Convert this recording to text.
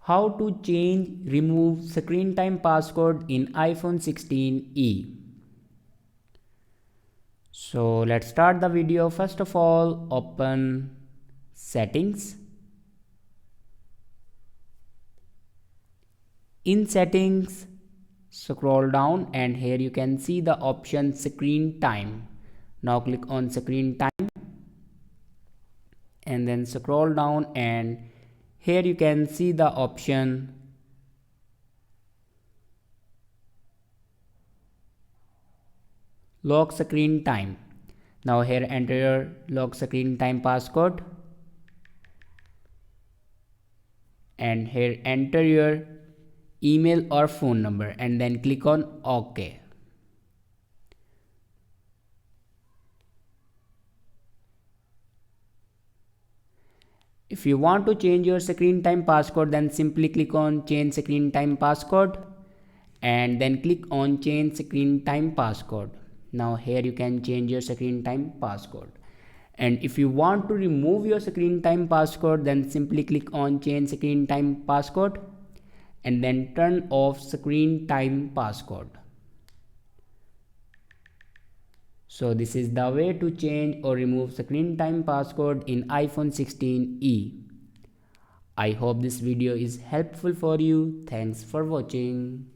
How to remove screen time passcode in iPhone 16e. So let's start the video. First of all, open settings. In settings, scroll down and here you can see the option screen time. Now click on screen time and then scroll down and here you can see the option lock screen time. Now here enter your lock screen time passcode and here enter your email or phone number and then click on OK. If you want to change your screen time passcode, then simply click on change screen time passcode and then click on change screen time passcode. Now here you can change your screen time passcode. And if you want to remove your screen time passcode, then simply click on change screen time passcode and then turn off screen time passcode. So this is the way to change or remove screen time passcode in iPhone 16e. I hope this video is helpful for you. Thanks for watching.